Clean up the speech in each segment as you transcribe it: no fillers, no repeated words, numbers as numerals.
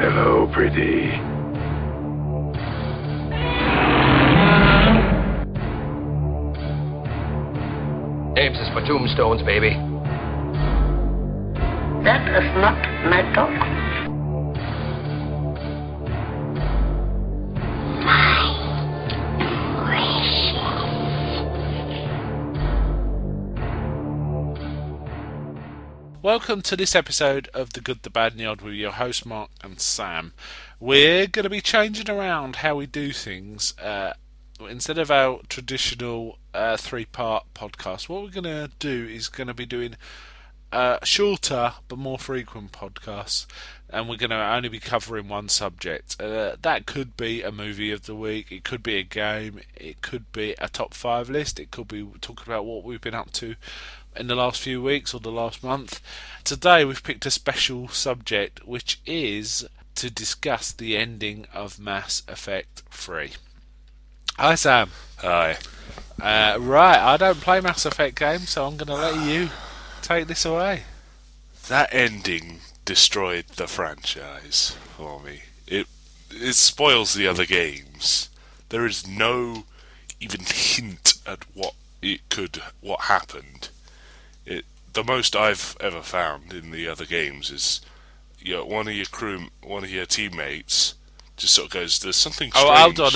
Hello, pretty. Ames is for tombstones, baby. That is not my dog. Welcome to this episode of The Good, The Bad and The Odd with your host Mark and Sam. We're going to be changing around how we do things. Instead of our traditional three-part podcast, what we're going to do is going to be doing shorter but more frequent podcasts, and we're going to only be covering one subject. That could be a movie of the week, it could be a game, it could be a top 5 list, it could be talking about what we've been up to in the last few weeks or the last month. Today we've picked a special subject, which is to discuss the ending of Mass Effect 3. Hi Sam. Hi. Right, I don't play Mass Effect games, so I'm going to let you take this away. That ending destroyed the franchise for me. It spoils the other games. There is no even hint at what happened. The most I've ever found in the other games is one of your teammates just sort of goes, "There's something strange." Oh, hold on!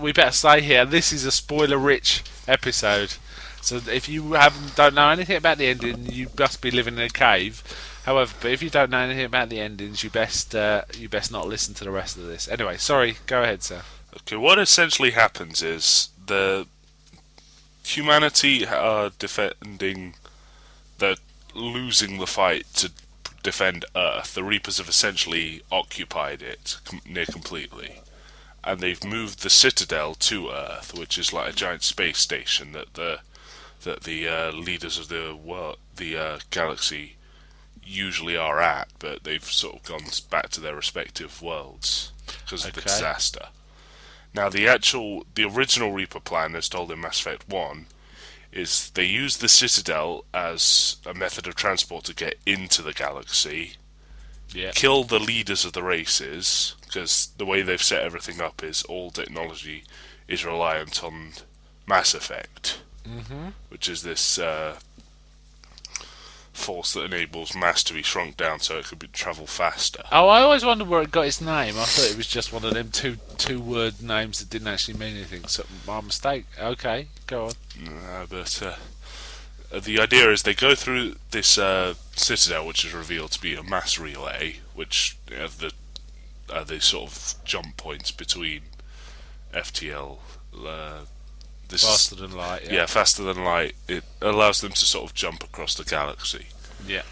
We better say here, this is a spoiler-rich episode. So if you don't know anything about the ending, you must be living in a cave. However, but if you don't know anything about the endings, you best not listen to the rest of this. Anyway, sorry. Go ahead, sir. Okay, what essentially happens is the humanity are defending. They're losing the fight to defend Earth. The Reapers have essentially occupied it near completely, and they've moved the Citadel to Earth, which is like a giant space station that the leaders of the galaxy usually are at, but they've sort of gone back to their respective worlds because of the disaster. Now, the original Reaper plan, as told in Mass Effect 1, is they use the Citadel as a method of transport to get into the galaxy, kill the leaders of the races, because the way they've set everything up is all technology is reliant on Mass Effect, which is this force that enables mass to be shrunk down so it could travel faster. Oh, I always wondered where it got its name. I thought it was just one of them two-word names that didn't actually mean anything. So my mistake. Okay, go on. But the idea is they go through this Citadel, which is revealed to be a mass relay, which the sort of jump points between FTL. Faster than light. Yeah, faster than light. It allows them to sort of jump across the galaxy. Yeah.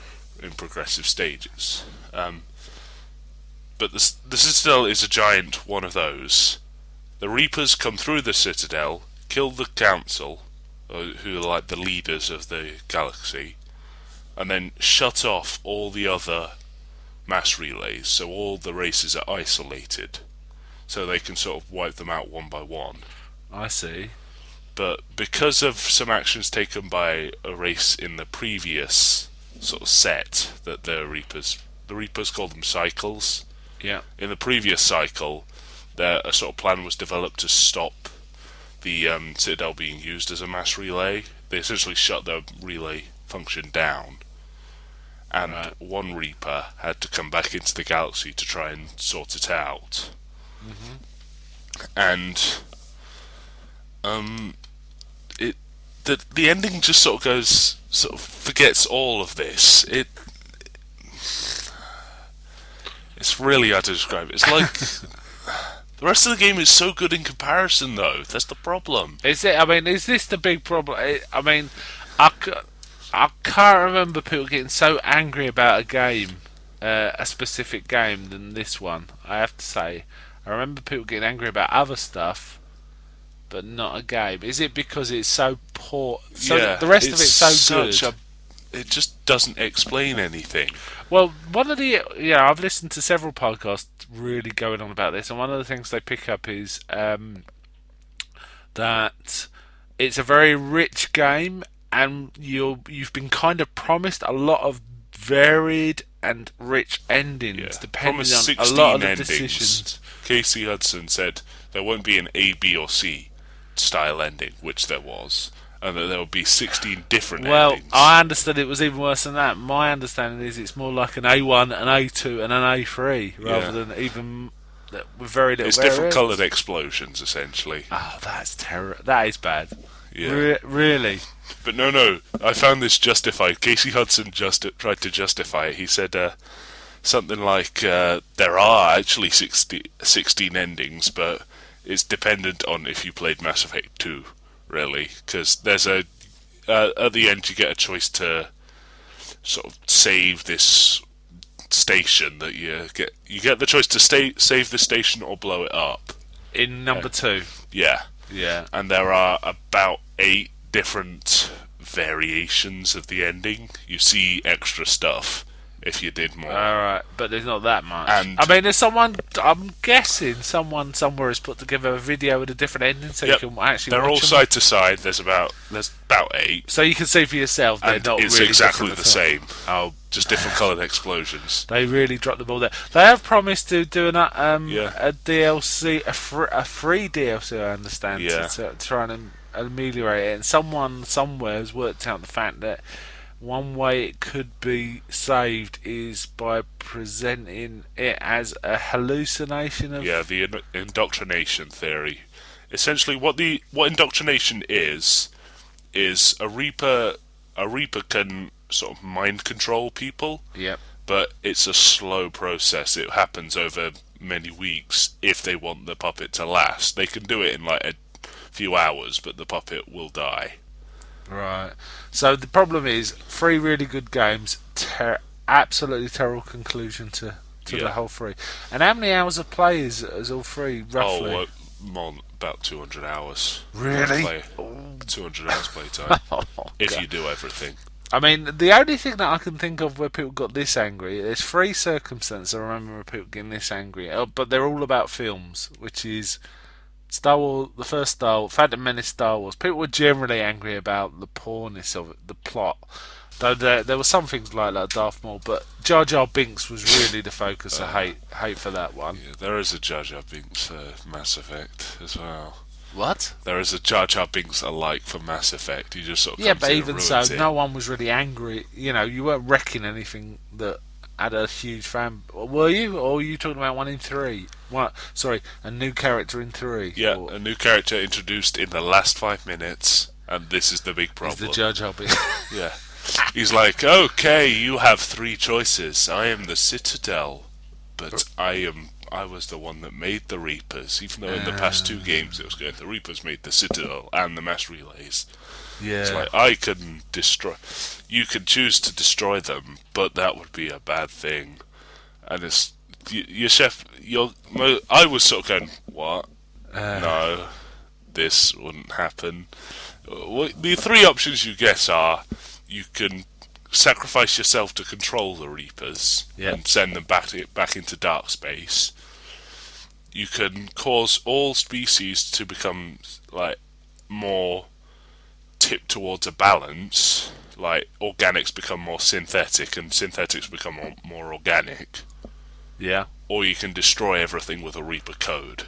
In progressive stages. But the Citadel is a giant one of those. The Reapers come through the Citadel, kill the Council, who are like the leaders of the galaxy, and then shut off all the other mass relays, so all the races are isolated, so they can sort of wipe them out one by one. I see. But because of some actions taken by a race in the previous sort of set, that the Reapers call them cycles. Yeah. In the previous cycle, a sort of plan was developed to stop the Citadel being used as a mass relay. They essentially shut the relay function down, and one Reaper had to come back into the galaxy to try and sort it out. And the ending just sort of forgets all of this. It's really hard to describe. It's like the rest of the game is so good in comparison, though. That's the problem. Is it? I mean, is this the big problem? I mean, I can't remember people getting so angry about a game, a specific game, than this one. I have to say, I remember people getting angry about other stuff, but not a game. Is it because it's so poor? So the rest of it's so good. It just doesn't explain anything. Well, I've listened to several podcasts really going on about this, and one of the things they pick up is that it's a very rich game, and you've been kind of promised a lot of varied and rich endings, Yeah. depending Promised on a 16 lot of the endings. decisions. Casey Hudson said there won't be an A, B, or C style ending, which there was, and that there would be 16 different Well, endings. I understood it was even worse than that. My understanding is it's more like an A1, an A2, and an A3, rather than even with very little It's different variants. coloured explosions, essentially. Oh, that's terrible. That is bad. Yeah. Really? But no, I found this justified. Casey Hudson tried to justify it. He said something like, there are actually 16 endings, but it's dependent on if you played Mass Effect 2, really. Because there's at the end you get a choice to sort of save this station that you get the choice to save the station or blow it up. In number 2. Yeah. Yeah. And there are about 8 different variations of the ending. You see extra stuff if you did more. Alright, but there's not that much. And- I mean, I'm guessing someone somewhere has put together a video with a different ending so Yep. you can actually They're watch all them. side to side. There's about 8, So you can see for yourself they're and not it's really exactly different the at all. same. Oh, Just different coloured explosions. they really dropped the ball there. They have promised to do Yeah. a DLC, a free DLC, I understand, Yeah. to try and ameliorate it. And someone somewhere has worked out the fact that one way it could be saved is by presenting it as a hallucination of. Yeah, the indoctrination theory. Essentially, what indoctrination is a Reaper. A Reaper can sort of mind control people, Yep. but it's a slow process. It happens over many weeks if they want the puppet to last. They can do it in like a few hours, but the puppet will die. Right. So the problem is 3 really good games, absolutely terrible conclusion to Yeah. the whole 3. And how many hours of play is all 3 roughly? Oh, about 200 hours. Really? Play. 200 hours playtime. Oh, If God. you do everything. I mean, the only thing that I can think of where people got this angry, there's 3 circumstances I remember where people getting this angry, but they're all about films, which is Star Wars, the first Star Wars, Phantom Menace, Star Wars. People were generally angry about the poorness of it, the plot. Though there were some things like Darth Maul, but Jar Jar Binks was really the focus of hate for that one. Yeah, there is a Jar Jar Binks Mass Effect as well. What? There is a Jar Jar Binks alike for Mass Effect. He just sort of Yeah, comes but in even and so, ruins it. no one was really angry. You know, you weren't wrecking anything that had a huge fan. Were you? Or were you talking about one in 3? What? Sorry, a new character in 3. Yeah, Or a new character introduced in the last 5 minutes, and this is the big is problem. the Jar Jar Binks. Yeah. He's like, okay, you have 3 choices. I am the Citadel, but I was the one that made the Reapers. Even though in the past 2 games it was good, the Reapers made the Citadel and the mass relays. Yeah. It's like, I can destroy. You could choose to destroy them, but that would be a bad thing. And it's your chef. I was sort of going, what? No, this wouldn't happen. The 3 options you get are: you can sacrifice yourself to control the Reapers Yep. and send them back into dark space. You can cause all species to become like more tipped towards a balance. Like organics become more synthetic, and synthetics become more organic. Yeah. Or you can destroy everything with a Reaper code,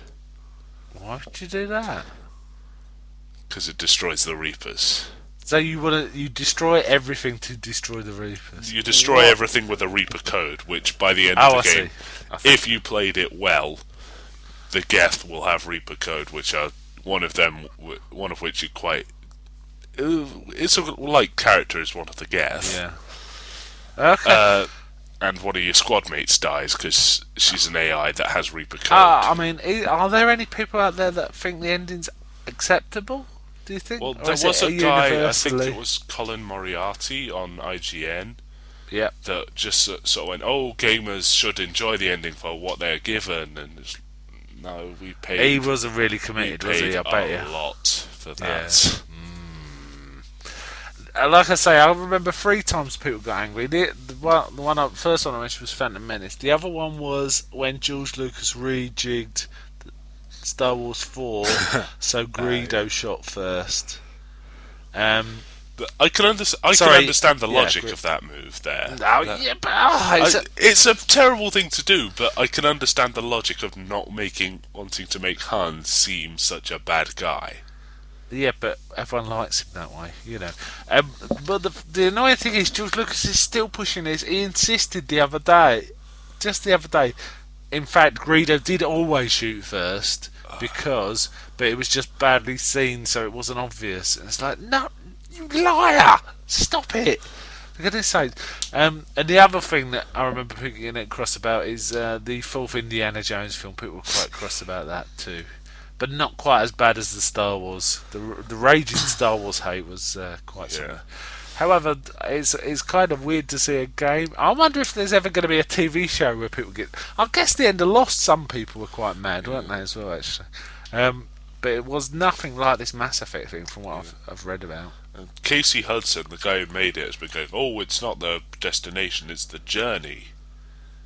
Why would you do that? because it destroys the Reapers. So you destroy everything to destroy the Reapers. You destroy everything with a Reaper code, which by the end Oh, of the I game, see. if you played it well, the Geth will have Reaper code, which are one of which you quite. It's a like character is one of the Geth. Yeah. Okay. And one of your squad mates dies because she's an AI that has Reaper code. I mean, are there any people out there that think the ending's acceptable? Do you think? Well, Or there is was it a guy, I think universally- it was Colin Moriarty on IGN, Yeah. that just sort of went, "Oh, gamers should enjoy the ending for what they're given," and it's, no, we paid. He wasn't really we committed, was paid he? I bet a you. lot for that. Like I say, I remember 3 times people got angry. The first one I mentioned was Phantom Menace. The other one was when George Lucas rejigged Star Wars 4, so Greedo shot first. I can Sorry, understand the yeah, logic great. of that move there. No, That- yeah, but it's a terrible thing to do, but I can understand the logic of not wanting to make Han seem such a bad guy. yeah, but everyone likes him that way, you know. But the annoying thing is, George Lucas is still pushing this. He insisted just the other day. In fact, Greedo did always shoot first but it was just badly seen, so it wasn't obvious. And it's like, no, you liar! Stop it! For goodness sake. And the other thing that I remember people getting cross about is the fourth Indiana Jones film. People were quite cross about that too, but not quite as bad as the Star Wars. The raging Star Wars hate was quite similar. However, it's kind of weird to see a game. I wonder if there's ever going to be a TV show where people get. I guess the end of Lost, some people were quite mad, weren't they, as well, actually. But it was nothing like this Mass Effect thing from what I've read about. And Casey Hudson, the guy who made it, has been going, "Oh, it's not the destination; it's the journey."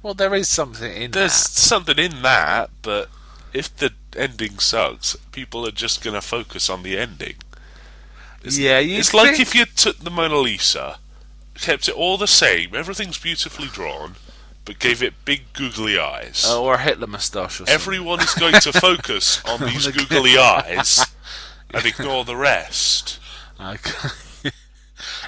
Well, there is something in There's that. something in that, but if the ending sucks, people are just going to focus on the ending. It's like if you took the Mona Lisa, kept it all the same, everything's beautifully drawn, but gave it big googly eyes. Or a Hitler moustache or something. Everyone is going to focus on these googly eyes and ignore the rest. Okay.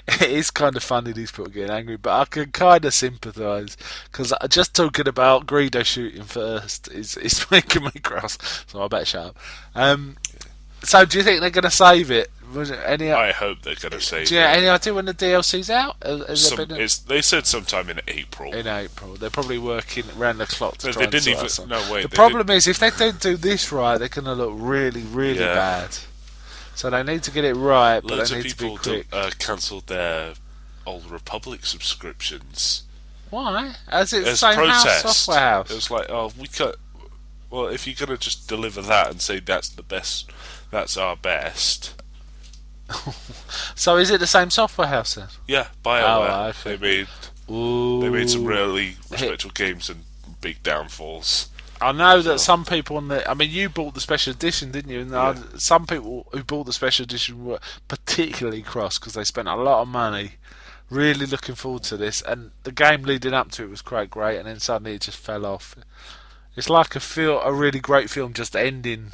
It is kind of funny these people getting angry, but I can kind of sympathise because just talking about Greedo shooting first is making me cross. So I better shut up. So do you think they're going to save it? Was it any? I hope they're going to save Do you have it. any idea when the DLC's out? Has there been They said sometime in April. in April? They're probably working round the clock to No, try they and didn't sort even. out something. No, wait. The they problem is, if they don't do this right, they're going to look really, really Yeah. bad. So they need to get it right, but Loads they of need to be people quick. cancelled their Old Republic subscriptions Why? As it's the as same protest. house, software house. It was like, oh, we can't. Well, if you're gonna just deliver that and say that's the best, that's our best. So is it the same software house then? Yeah, BioWare. okay. They made some Ooh. really respectable games and big downfalls. I know that some people you bought the special edition, didn't you? And some people who bought the special edition were particularly cross because they spent a lot of money. Really looking forward to this, and the game leading up to it was quite great, and then suddenly it just fell off. It's like a really great film just ending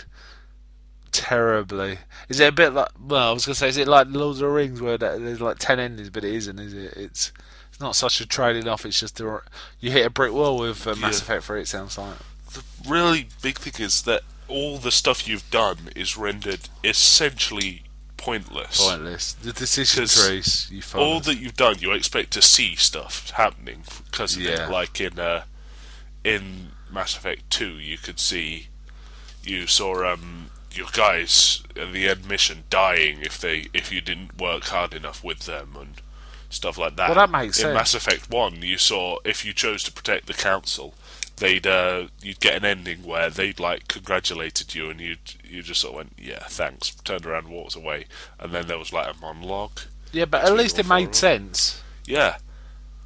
terribly. Is it a bit like? Well, I was gonna say, is it like Lord of the Rings where there's like 10 endings, but it isn't, is it? It's not such a trailing off. It's just you hit a brick wall with Mass Effect 3. It sounds like. The really big thing is that all the stuff you've done is rendered essentially pointless. Pointless. The decision 'Cause trees you follow. All that you've done, you expect to see stuff happening because of Yeah. it. Like in Mass Effect 2, you saw your guys at the end mission dying if you didn't work hard enough with them and stuff like that. Well, that makes in sense. Mass Effect 1, you saw if you chose to protect the Council, you'd get an ending where they'd like congratulated you and you just sort of went, yeah, thanks, turned around and walked away, and then there was like a monologue. Yeah, but at between least all it four of made them. sense. Yeah.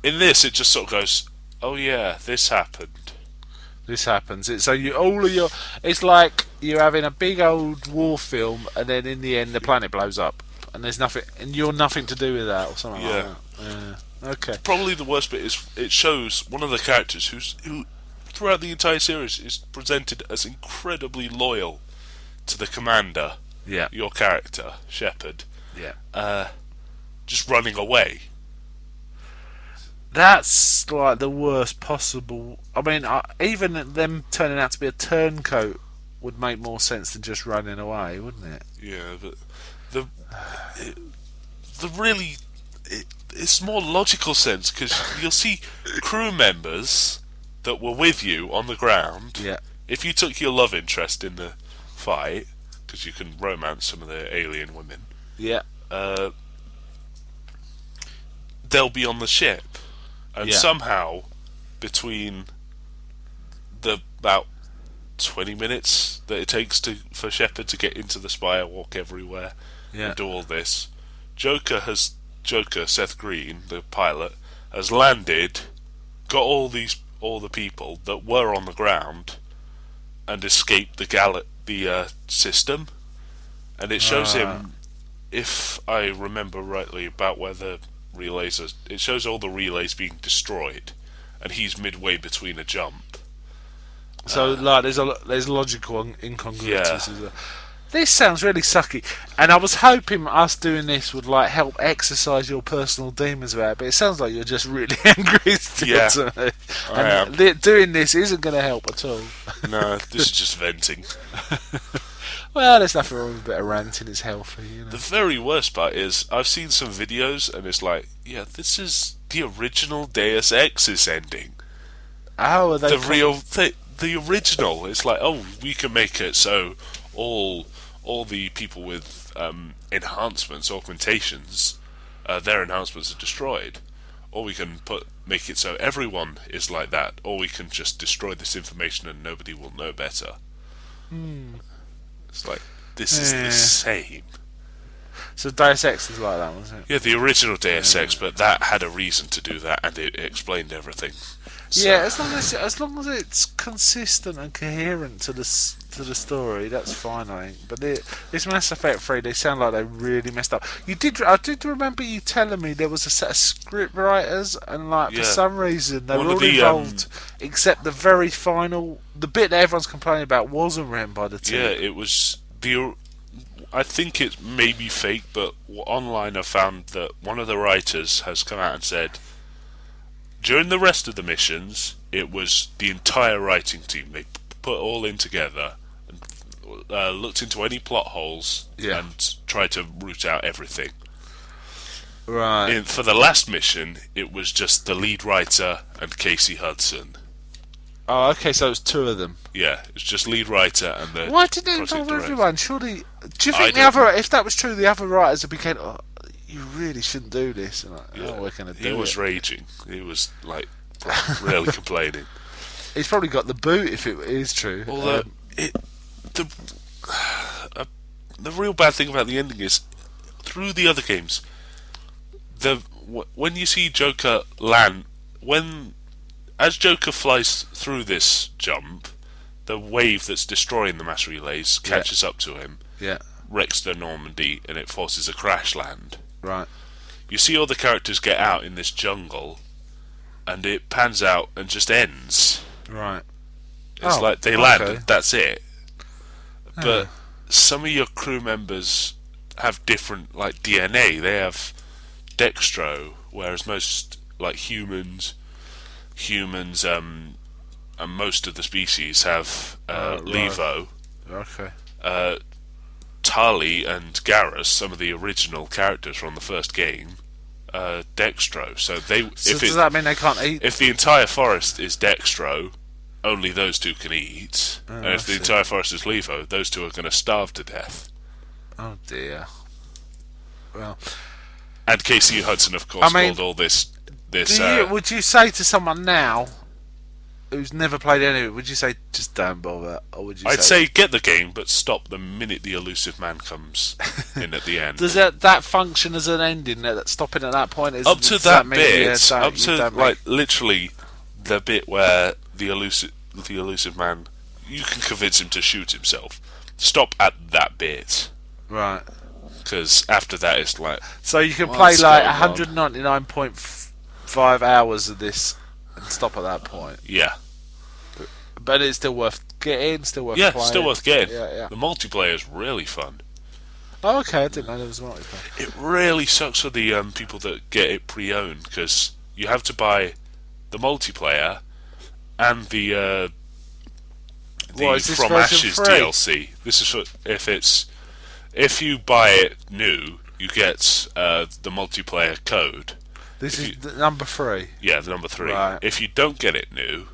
In this, it just sort of goes, oh yeah, this happened. This happens. It's like you're having a big old war film, and then in the end, the planet blows up, and there's nothing, and you're nothing to do with that, or something like that. Yeah. Okay. Probably the worst bit is it shows one of the characters who throughout the entire series is presented as incredibly loyal to the commander, Yeah. your character, Shepard, Yeah. just running away. That's like the worst possible. I mean, even them turning out to be a turncoat would make more sense than just running away, wouldn't it? Yeah, but it's more logical sense because you'll see crew members that were with you on the ground. Yeah. If you took your love interest in the fight, because you can romance some of the alien women, Yeah. they'll be on the ship, and Yeah. somehow between the about 20 minutes that it takes for Shepard to get into the spire, walk everywhere, Yeah. and do all this, Joker, Seth Green, the pilot, has landed, got all the people that were on the ground, and escaped the system, and it shows him if I remember rightly, about where the relays are. It shows all the relays being destroyed, and he's midway between a jump. So like, there's logical incongruities. Yeah. As well. This sounds really sucky, and I was hoping us doing this would like help exercise your personal demons about it, but it sounds like you're just really angry still Yeah, to me. I And am. doing this isn't going to help at all. No, this is just venting. Well, there's nothing wrong with a bit of ranting. It's healthy, you know. The very worst part is I've seen some videos, and it's like, yeah, this is the original Deus Ex's ending. Oh, are they The original. It's like, oh, we can make it so all the people with enhancements, augmentations, their enhancements are destroyed, or we can make it so everyone is like that, or we can just destroy this information and nobody will know better. It's like, this is the same. So Deus Ex is like that, wasn't it? Yeah, the original Deus Ex, but that had a reason to do that, and it explained everything. So, Yeah, as long as it's consistent and coherent to the story, that's fine, I think. But this Mass Effect 3, they sound like they really messed up. I did remember you telling me there was a set of script writers, and like for Yeah. some reason they One were of all the, involved, except the very final, the bit that everyone's complaining about wasn't written by the team. yeah, it was I think it may be fake, but online I found that one of the writers has come out and said during the rest of the missions, it was the entire writing team. They put all in together and looked into any plot holes Yeah. and tried to root out everything. Right. For the last mission, it was just the lead writer and Casey Hudson. Oh, okay, so it was two of them. Yeah, it's just lead writer and the Why didn't it project involve director. everyone? Surely, do you I think the don't other, if that was true, the other writers would be going, oh, you really shouldn't do this. And like, oh, we're going to do He was it. raging. He was like really complaining. He's probably got the boot if it is true. Although the real bad thing about the ending is through the other games, when you see Joker land, as Joker flies through this jump, the wave that's destroying the mass relays catches up to him, Yeah, wrecks the Normandy, and it forces a crash land. right. You see all the characters get out in this jungle, and it pans out and just ends. Right. It's Oh, like they okay. land and that's it. But some of your crew members have different like DNA. They have dextro, whereas most like humans and most of the species have Right. levo. Okay. Tali and Garrus, some of the original characters from the first game, dextro. So Does that mean they can't eat? if the entire forest is dextro, only those two can eat. And if I the see. entire forest is levo, those two are going to starve to death. Oh dear. Well, And Casey Hudson, of course, I mean, called all this. would you say to someone now who's never played any of it, would you say just don't bother, or would you I'd say get the game, but stop the minute the elusive man comes in at the end. does that function as an ending? That stopping at that point is Up to does that mean, bit, yeah, up to don't like literally the bit where the elusive man, you can convince him to shoot himself. Stop at that bit, right. because after that it's like, So you can What's play like going on? 199.5 hours of this and stop at that point. yeah, But it's still worth getting, still worth yeah, playing. still worth getting. Yeah. The multiplayer is really fun. Oh, okay, I didn't know there was multiplayer. It really sucks for the people that get it pre-owned, because you have to buy the multiplayer and the What, is this From version Ashes free? DLC. This is if you buy it new, you get the multiplayer code. This If is you- the number 3. Yeah, the number 3. Right. If you don't get it new,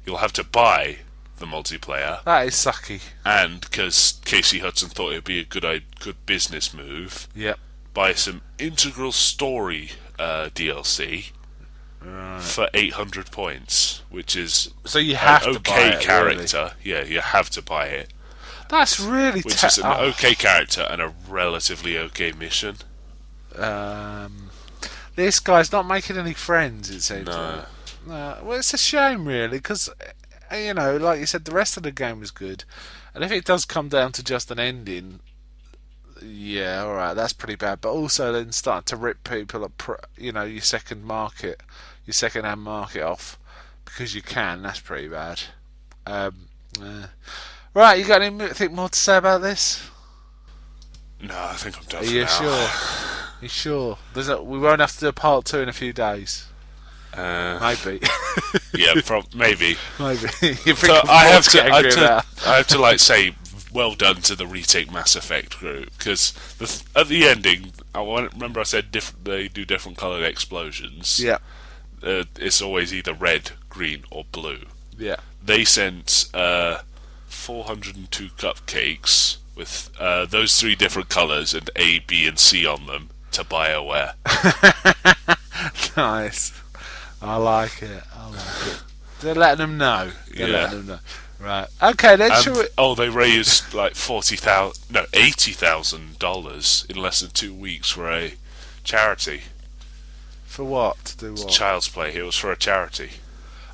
you'll have to buy the multiplayer. That is sucky. And because Casey Hudson thought it would be a good business move, Yep. buy some integral story DLC for 800 points, which is So you have an to buy okay it, character. Yeah, you have to buy it, That's really which is an okay character and a relatively okay mission. This guy's not making any friends, it seems. No. No. Well, it's a shame, really, because, you know, like you said, the rest of the game was good. And if it does come down to just an ending, Yeah, all right, that's pretty bad. But also then start to rip people at your second market, your second-hand market off because you can. That's pretty bad. Right, you got anything more to say about this? No, I think I'm done Are for you now. sure? You sure? We won't have to do a part 2 in a few days. Maybe. Yeah, maybe. Maybe. You think So I'm I have to to, get angry about? I have to like say, well done to the Retake Mass Effect group, because at the ending, remember I said they do different coloured explosions. Yeah. It's always either red, green, or blue. Yeah. They sent 402 cupcakes with those 3 different colours and A, B, and C on them to BioWare. Nice. I like it. They're letting them know. Yeah. Right. Okay, then shall we... They raised like $80,000 in less than 2 weeks for a charity. For what? To do what? Child's Play. It was for a charity.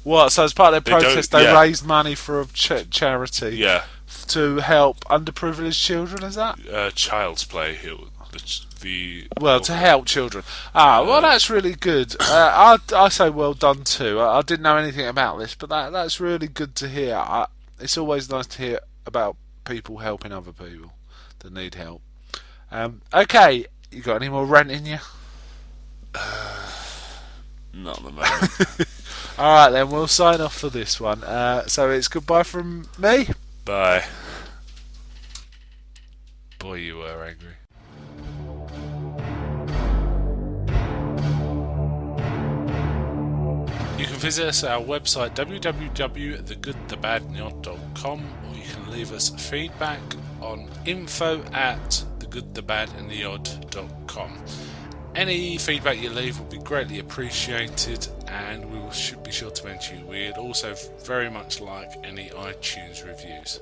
What? So as part of their protest, they yeah. raised money for a charity Yeah. to help underprivileged children, is that? Child's Play. To help children. Well, that's really good. I say well done too. I didn't know anything about this, but that's really good to hear. It's always nice to hear about people helping other people that need help. Okay, you got any more rant in you? Not at the moment. Alright then, we'll sign off for this one. So it's goodbye from me. Bye. Boy, you were angry. You can visit us at our website www.thegoodthebadnyodd.com, or you can leave us feedback on info@thegoodthebadandtheodd.com. Any feedback you leave will be greatly appreciated, and we should be sure to mention you. We'd also very much like any iTunes reviews.